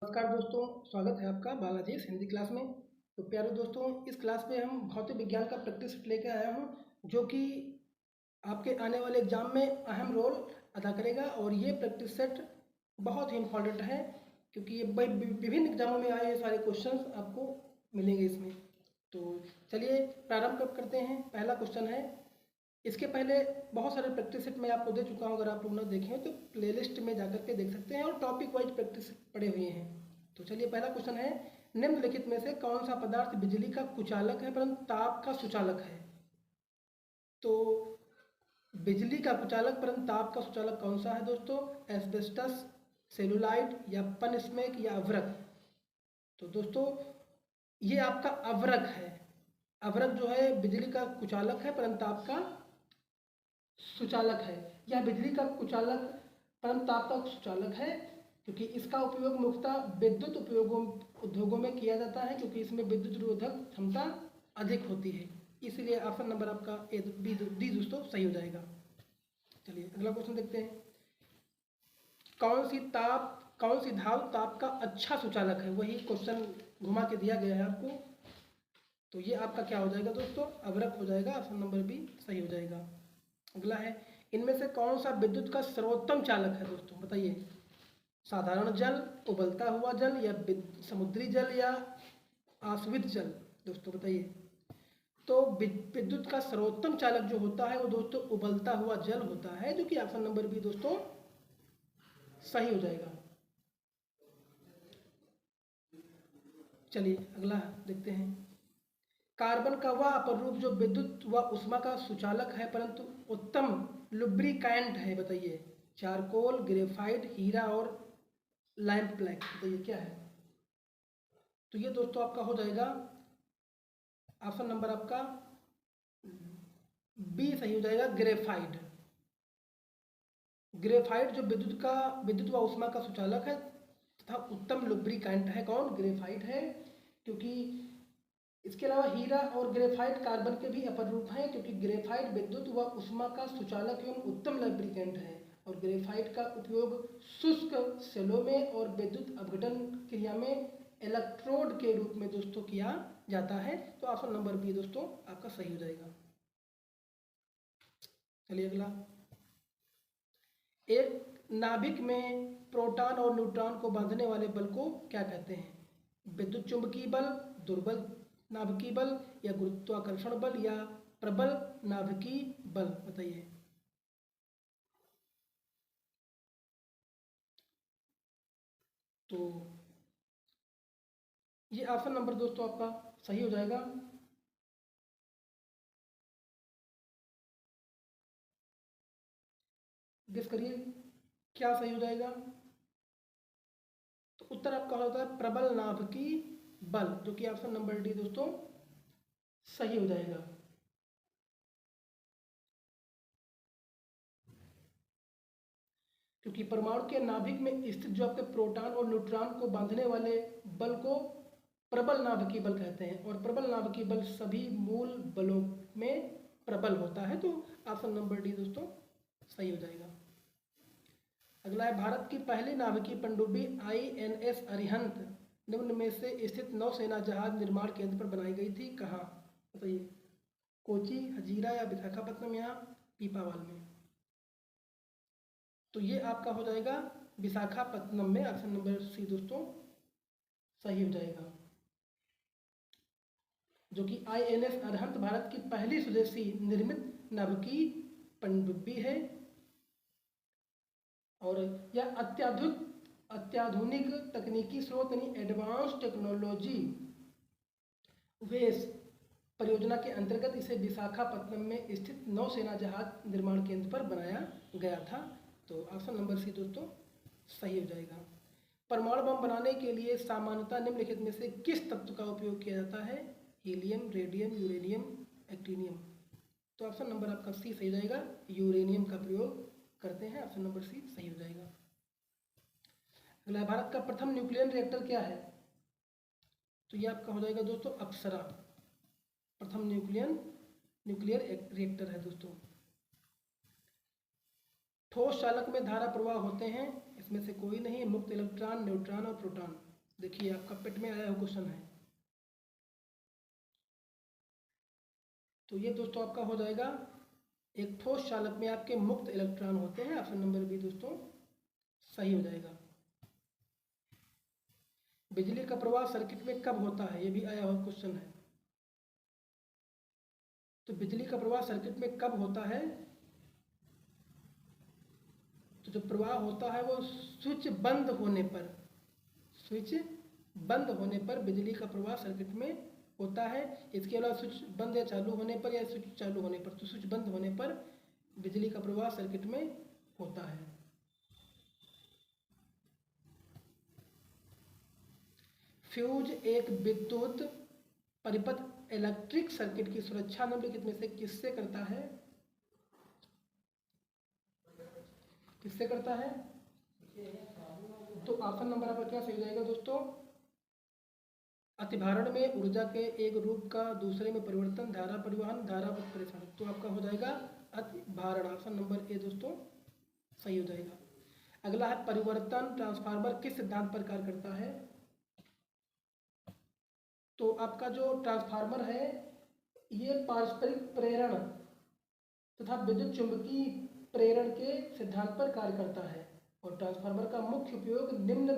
नमस्कार दोस्तों, स्वागत है आपका बालाजी हिंदी क्लास में। तो प्यारे दोस्तों, इस क्लास में हम भौतिक विज्ञान का प्रैक्टिस सेट लेकर आया हूँ, जो कि आपके आने वाले एग्जाम में अहम रोल अदा करेगा। और ये प्रैक्टिस सेट बहुत ही इम्पॉर्टेंट है, क्योंकि ये विभिन्न एग्जामों में आए ये सारे क्वेश्चंस आपको मिलेंगे इसमें। तो चलिए प्रारंभ करते हैं। पहला क्वेश्चन है, इसके पहले बहुत सारे प्रैक्टिस सेट मैं आपको दे चुका हूँ। अगर आप लोग ना देखें तो प्लेलिस्ट में जाकर के देख सकते हैं, और टॉपिक वाइज प्रैक्टिस पड़े हुए हैं। तो चलिए पहला क्वेश्चन है, निम्नलिखित में से कौन सा पदार्थ बिजली का कुचालक है परंतु ताप का सुचालक है? तो बिजली का कुचालक परंतु ताप का सुचालक कौन सा है दोस्तों? एस्बेस्टस, सेलुलाइड या पनस्मेक या अवरक? तो दोस्तों ये आपका अवरक है। अवरक जो है बिजली का कुचालक है परंतु ताप का सुचालक है। यह बिजली का कुचालक परंतु ताप का सुचालक है, क्योंकि इसका उपयोग मुख्यतः विद्युत उद्योगों में किया जाता है, क्योंकि इसमें विद्युत रोधक क्षमता अधिक होती है। इसलिए ऑप्शन नंबर आपका ए डी दोस्तों सही हो जाएगा। चलिए अगला क्वेश्चन देखते हैं। कौन सी धातु ताप का अच्छा सुचालक है? वही क्वेश्चन घुमा के दिया गया है आपको। तो ये आपका क्या हो जाएगा दोस्तों? अवरक हो जाएगा। ऑप्शन नंबर बी सही हो जाएगा। अगला है, इनमें से कौन सा विद्युत का सर्वोत्तम चालक है दोस्तों? बताइए। साधारण जल, उबलता हुआ जल या समुद्री जल या आश्वित जल? दोस्तों बताइए। तो विद्युत का सर्वोत्तम चालक जो होता है वो दोस्तों उबलता हुआ जल होता है, जो कि ऑप्शन नंबर बी दोस्तों सही हो जाएगा। चलिए अगला देखते हैं। कार्बन का वह अपरूप जो विद्युत व उष्मा का सुचालक है परंतु उत्तम लुब्रिकैंट है? बताइए। चारकोल, ग्रेफाइट, हीरा और लैंप ब्लैक? बताइए क्या है? तो ये दोस्तों आपका हो जाएगा ऑप्शन नंबर आपका बी सही हो जाएगा, ग्रेफाइट। ग्रेफाइट जो विद्युत व उष्मा का सुचालक है तथा उत्तम लुब्रिकैंट है। कौन? ग्रेफाइट है। क्योंकि इसके अलावा हीरा और ग्रेफाइट कार्बन के भी अपर रूप हैं, क्योंकि ग्रेफाइट विद्युत व उष्मा का सुचालक एवं उत्तम लुब्रिकेंट है। और ग्रेफाइट का उपयोग शुष्क सेलों में और विद्युत अपघटन क्रिया में इलेक्ट्रोड के रूप में दोस्तों किया जाता है। तो ऑप्शन नंबर बी दोस्तों आपका सही हो जाएगा। चलिए अगला, एक नाभिक में प्रोटॉन और न्यूट्रॉन को बांधने वाले बल को क्या कहते हैं? विद्युत चुंबकीय बल, दुर्बल नाभिकीय बल या गुरुत्वाकर्षण बल या प्रबल नाभिकीय बल? बताइए। तो ये ऑप्शन नंबर दोस्तों आपका सही हो जाएगा। गेस करिए क्या सही हो जाएगा। तो उत्तर आपका होता है प्रबल नाभिकीय बल, जो कि ऑप्शन नंबर डी दोस्तों सही हो जाएगा। क्योंकि परमाणु के नाभिक में स्थित जो आपके प्रोटॉन और न्यूट्रॉन को बांधने वाले बल को प्रबल नाभिकीय बल कहते हैं, और प्रबल नाभिकीय बल सभी मूल बलों में प्रबल होता है। तो ऑप्शन नंबर डी दोस्तों सही हो जाएगा। अगला है, भारत की पहली नाभिकीय पनडुब्बी INS अरिहंत निम्न में से स्थित नौसेना जहाज निर्माण केंद्र पर बनाई गई थी? कहाँ? बताइए। कोची, हजीरा या विशाखापत्तनम या पीपावाल में? तो ये आपका हो जाएगा विशाखापत्तनम में। ऑप्शन नंबर सी दोस्तों सही हो जाएगा। जो कि INS अरिहंत भारत की पहली स्वदेशी निर्मित नाभिकीय पनडुब्बी है, और यह अत्याधुनिक तकनीकी स्रोत यानी एडवांस टेक्नोलॉजी वेस परियोजना के अंतर्गत इसे विशाखापत्तनम में स्थित नौसेना जहाज निर्माण केंद्र पर बनाया गया था। तो ऑप्शन नंबर सी दोस्तों सही हो जाएगा। परमाणु बम बनाने के लिए सामान्यतः निम्नलिखित में से किस तत्व का उपयोग किया जाता है? Helium, radium, uranium, actinium? तो ऑप्शन नंबर आपका सी सही हो जाएगा, यूरेनियम का प्रयोग करते हैं। ऑप्शन नंबर सी सही हो जाएगा। अगला, भारत का प्रथम न्यूक्लियर रिएक्टर क्या है? तो ये आपका हो जाएगा दोस्तों अप्सरा। प्रथम न्यूक्लियर रिएक्टर है दोस्तों। ठोस चालक में धारा प्रवाह होते हैं, इसमें से कोई नहीं, मुक्त इलेक्ट्रॉन, न्यूट्रॉन और प्रोटॉन। देखिए आपका पेट में आया हुआ क्वेश्चन है। तो ये दोस्तों आपका हो जाएगा, एक ठोस चालक में आपके मुक्त इलेक्ट्रॉन होते हैं। ऑप्शन नंबर बी दोस्तों सही हो जाएगा। बिजली का प्रवाह सर्किट में कब होता है, ये भी आया हुआ क्वेश्चन है। तो बिजली का प्रवाह सर्किट में कब होता है? तो जो प्रवाह होता है वो स्विच बंद होने पर, स्विच बंद होने पर बिजली का प्रवाह सर्किट में होता है। इसके अलावा स्विच बंद या चालू होने पर या स्विच चालू होने पर, तो स्विच बंद होने पर बिजली का प्रवाह सर्किट में होता है। फ्यूज एक विद्युत परिपथ इलेक्ट्रिक सर्किट की सुरक्षा निम्नलिखित में से किससे करता है? किससे करता है? तो ऑप्शन नंबर आपका क्या सही हो जाएगा दोस्तों? अतिभारण में ऊर्जा के एक रूप का दूसरे में परिवर्तन, धारा परिवहन, धारा उत्प्रेषण। तो आपका हो जाएगा अतिभारण। ऑप्शन नंबर ए दोस्तों सही हो जाएगा। अगला है परिवर्तन ट्रांसफार्मर किस सिद्धांत पर कार्य करता है? तो आपका जो ट्रांसफार्मर है ये पारस्परिक प्रेरण तथा विद्युत चुंबकीय प्रेरण के सिद्धांत पर कार्य करता है। और ट्रांसफार्मर का मुख्य उपयोग निम्न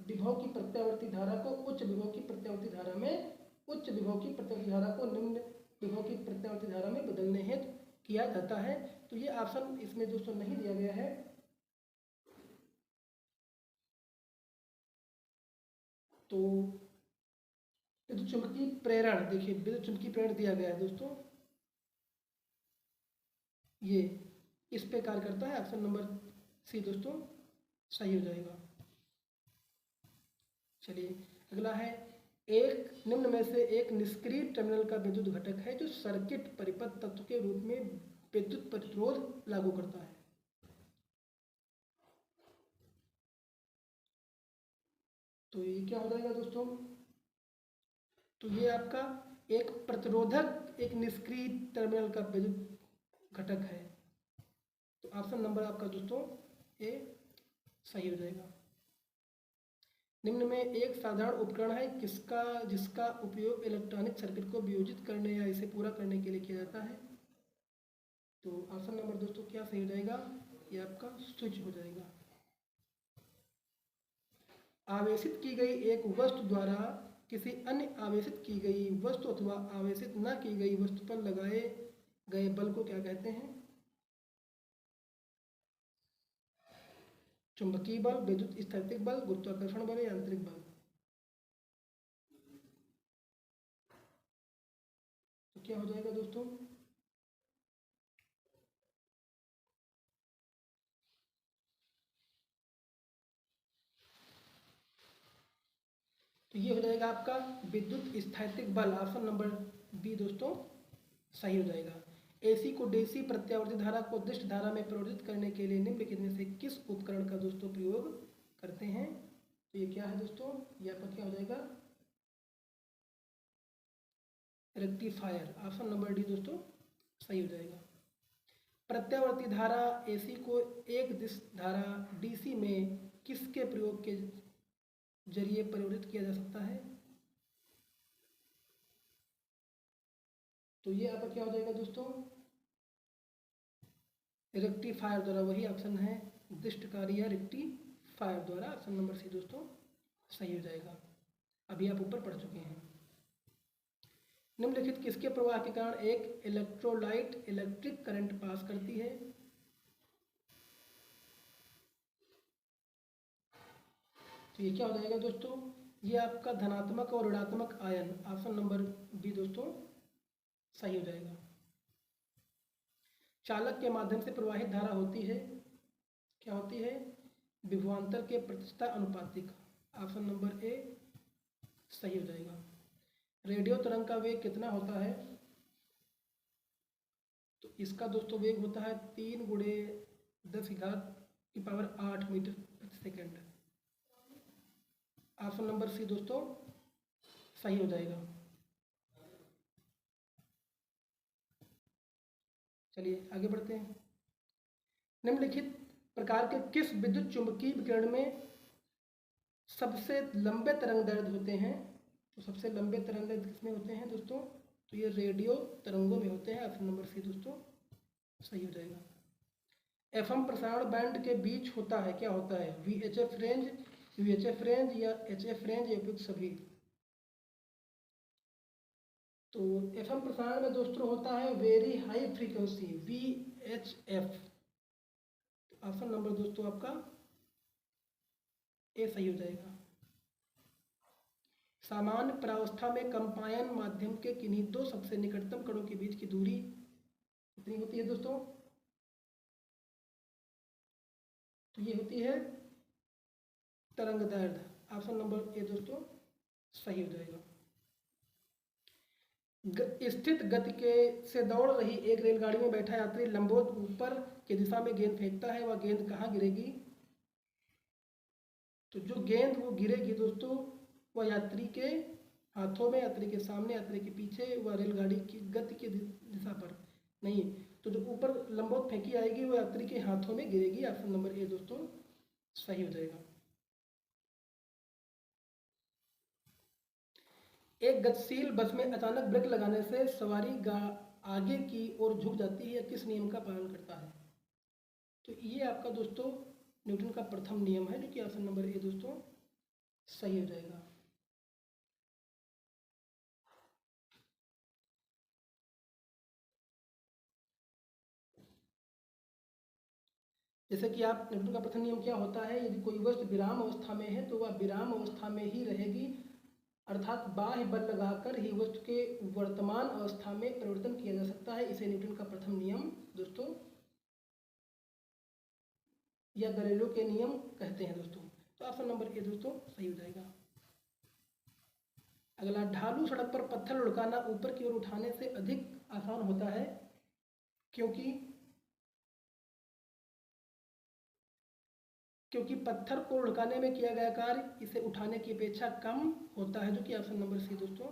विभव की प्रत्यावर्ती धारा को उच्च विभव की प्रत्यावर्ती धारा में, उच्च विभव की प्रत्यावर्ती धारा को निम्न विभव की प्रत्यावर्ती धारा में बदलने हेतु किया जाता है। तो ये ऑप्शन इसमें दोस्तों नहीं दिया गया है। तो विद्युत चुंबकीय प्रेरण, देखिए विद्युत चुंबकीय प्रेरण दिया गया है दोस्तों, ये इस पे कार्य करता है। ऑप्शन नंबर सी दोस्तों सही हो जाएगा। चलिए अगला है, एक निम्न में से एक निष्क्रिय टर्मिनल का विद्युत घटक है जो सर्किट परिपथ तत्व के रूप में विद्युत प्रतिरोध लागू करता है। तो ये क्या हो जाएगा दोस्तों? तो ये आपका एक प्रतिरोधक एक निष्क्रिय टर्मिनल का विद्युत घटक है। तो ऑप्शन नंबर आपका दोस्तों ए सही हो जाएगा। निम्न में एक साधारण उपकरण है जिसका उपयोग इलेक्ट्रॉनिक सर्किट को वियोजित करने या इसे पूरा करने के लिए किया जाता है। तो ऑप्शन नंबर दोस्तों क्या सही हो जाएगा? ये आपका स्विच हो जाएगा। आवेशित की गई एक वस्तु द्वारा किसी अन्य आवेशित की गई वस्तु अथवा आवेशित न की गई वस्तु पर लगाए गए बल को क्या कहते हैं? चुंबकीय बल, विद्युत स्थैतिक बल, गुरुत्वाकर्षण बल, यांत्रिक बल। तो क्या हो जाएगा दोस्तों? तो ये हो जाएगा आपका विद्युत स्थैतिक बल। ऑप्शन नंबर बी दोस्तों सही हो जाएगा। एसी को डीसी प्रत्यावर्ती धारा को दिष्ट धारा में परिवर्तित करने के लिए निम्नलिखित में से किस उपकरण का दोस्तों प्रयोग करते हैं? तो ये क्या है दोस्तों? ये आपका क्या हो जाएगा? रेक्टिफायर। ऑप्शन नंबर डी दोस्तों सही हो जाएगा। प्रत्यावर्ती धारा एसी को एक दिश धारा डीसी में किसके प्रयोग के जरिए परिवर्तित किया जा सकता है? तो ये आपका क्या हो जाएगा दोस्तों? रेक्टिफायर द्वारा। वही ऑप्शन है दिष्टकारी या रेक्टिफायर द्वारा। ऑप्शन नंबर सी दोस्तों सही हो जाएगा। अभी आप ऊपर पढ़ चुके हैं। निम्नलिखित किसके प्रवाह के कारण एक इलेक्ट्रोलाइट इलेक्ट्रिक करंट पास करती है? तो ये क्या हो जाएगा दोस्तों? ये आपका धनात्मक और ऋणात्मक आयन। ऑप्शन नंबर बी दोस्तों सही हो जाएगा। चालक के माध्यम से प्रवाहित धारा होती है, क्या होती है? विभवांतर के प्रतिशत अनुपातिक। ऑप्शन नंबर ए सही हो जाएगा। रेडियो तरंग का वेग कितना होता है? तो इसका दोस्तों वेग होता है 3 गुणे 10⁸ मीटर प्रति सेकेंड। ऑप्शन नंबर सी दोस्तों सही हो जाएगा। चलिए आगे बढ़ते हैं। निम्नलिखित प्रकार के किस विद्युत चुंबकीय विकिरण में सबसे लंबे तरंग दैर्ध्य होते हैं, तो सबसे लंबे तरंग दैर्ध्य किसमें होते हैं दोस्तों? तो ये रेडियो तरंगों में होते हैं। ऑप्शन नंबर सी दोस्तों सही हो जाएगा। एफएम प्रसारण बैंड के बीच होता है, क्या होता है? वीएचएफ रेंज, यूएचएफ रेंज या एचएफ रेंज या उपयुक्त सभी? तो एफएम प्रसारण में दोस्तों होता है very high frequency, VHF. Option number दोस्तों आपका ए सही हो जाएगा। सामान्य प्रावस्था में कंपायन माध्यम के किन्हीं दो सबसे निकटतम कणों के बीच की दूरी कितनी होती है दोस्तों? तो ये होती है तरंग दैर्ध्य। ऑप्शन नंबर ए दोस्तों सही हो जाएगा। स्थित गति के से दौड़ रही एक रेलगाड़ी में बैठा यात्री लंबवत ऊपर की दिशा में गेंद फेंकता है, वह गेंद कहाँ गिरेगी? तो जो गेंद वो गिरेगी दोस्तों वह यात्री के हाथों में, यात्री के सामने, यात्री के पीछे, वह रेलगाड़ी की गति की दिशा पर नहीं। तो जो ऊपर लंबवत फेंकी आएगी वो यात्री के हाथों में गिरेगी। ऑप्शन नंबर ए दोस्तों सही हो जाएगा। एक गतिशील बस में अचानक ब्रेक लगाने से सवारी आगे की ओर झुक जाती है, किस नियम का पालन करता है? तो ये आपका दोस्तों न्यूटन का प्रथम नियम है, जो कि ऑप्शन नंबर ए दोस्तों सही हो जाएगा। जैसे कि आप न्यूटन का प्रथम नियम क्या होता है? यदि कोई वस्तु विराम अवस्था में है तो वह विराम अवस्था में ही रहेगी, अर्थात बाह्य बल लगाकर ही वस्तु के वर्तमान अवस्था में परिवर्तन किया जा सकता है। इसे न्यूटन का प्रथम नियम दोस्तों या गैलीलियो के नियम कहते हैं दोस्तों। तो ऑप्शन नंबर ए दोस्तों सही हो जाएगा। अगला, ढालू सड़क पर पत्थर लुढ़काना ऊपर की ओर उठाने से अधिक आसान होता है, क्योंकि पत्थर को लुढ़काने में किया गया कार्य इसे उठाने की अपेक्षा कम होता है, जो कि ऑप्शन नंबर सी दोस्तों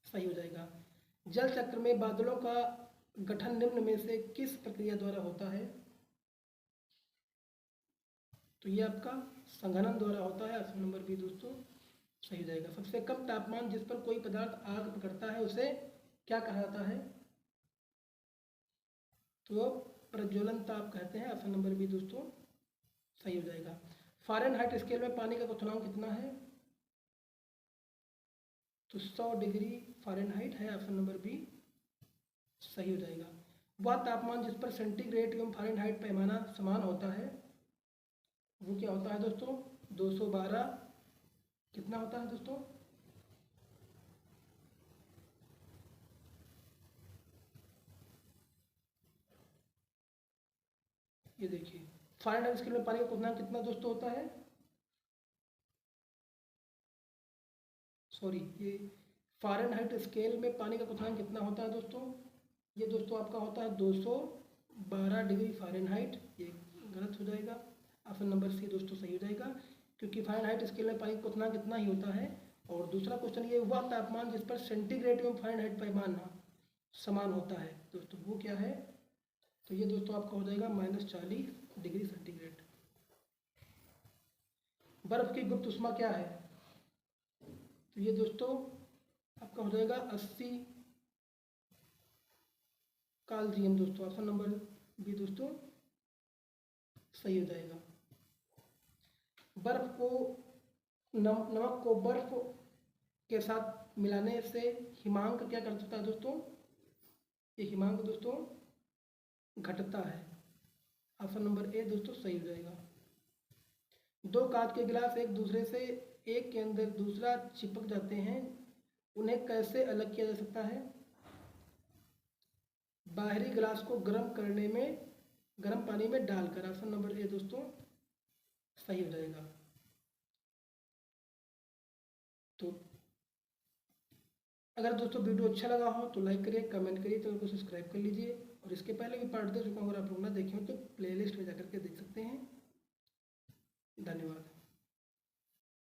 सही हो जाएगा। जल चक्र में बादलों का गठन निम्न में से किस प्रक्रिया द्वारा होता है? तो ये आपका संघनन द्वारा होता है। ऑप्शन नंबर बी दोस्तों सही हो जाएगा। सबसे कम तापमान जिस पर कोई पदार्थ आग पकड़ता है उसे क्या कहा जाता है? तो प्रज्वलन ताप कहते हैं। ऑप्शन नंबर बी दोस्तों सही हो जाएगा। फ़ारेनहाइट स्केल में पानी का क्वथनांक कितना है? तो 100 डिग्री फ़ारेनहाइट है। ऑप्शन नंबर बी सही हो जाएगा। वह तापमान जिस पर सेंटीग्रेड एवं फ़ारेनहाइट पैमाना समान होता है वो क्या होता है दोस्तों? 212 कितना होता है दोस्तों? ये देखिए, फ़ारेनहाइट स्केल में पानी का क्वथनांक कितना दोस्तों होता है? सॉरी, ये फ़ारेनहाइट स्केल में पानी का क्वथनांक कितना होता है दोस्तों? ये दोस्तों आपका होता है 212 डिग्री फ़ारेनहाइट। ये गलत हो जाएगा। ऑप्शन नंबर सी दोस्तों सही हो जाएगा, क्योंकि फ़ारेनहाइट स्केल में पानी का क्वथनांक कितना ही होता है। और दूसरा क्वेश्चन ये, वह तापमान जिस पर सेंटीग्रेड एवं फ़ारेनहाइट पैमाना समान होता है दोस्तों वो क्या है? तो ये दोस्तों आपका हो जाएगा -40 डिग्री सेंटीग्रेड। बर्फ की गुप्त उष्मा क्या है? तो ये दोस्तों आपका हो जाएगा 80 केल्विन दोस्तों। ऑप्शन नंबर बी दोस्तों सही हो जाएगा। बर्फ को नमक को बर्फ के साथ मिलाने से हिमांक क्या कर सकता है दोस्तों? ये हिमांक दोस्तों घटता है। ऑप्शन नंबर ए दोस्तों सही हो जाएगा। दो कांच के गिलास एक दूसरे से एक के अंदर दूसरा चिपक जाते हैं, उन्हें कैसे अलग किया जा सकता है? बाहरी गिलास को गर्म पानी में डालकर। ऑप्शन नंबर ए दोस्तों सही हो जाएगा। तो अगर दोस्तों वीडियो अच्छा लगा हो तो लाइक करिए, कमेंट करिए, चैनल को सब्सक्राइब कर लीजिए। और इसके पहले भी पार्ट दे चुका हूँ, अगर आप लोग ना देखे हो तो प्लेलिस्ट में जाकर के देख सकते हैं। धन्यवाद।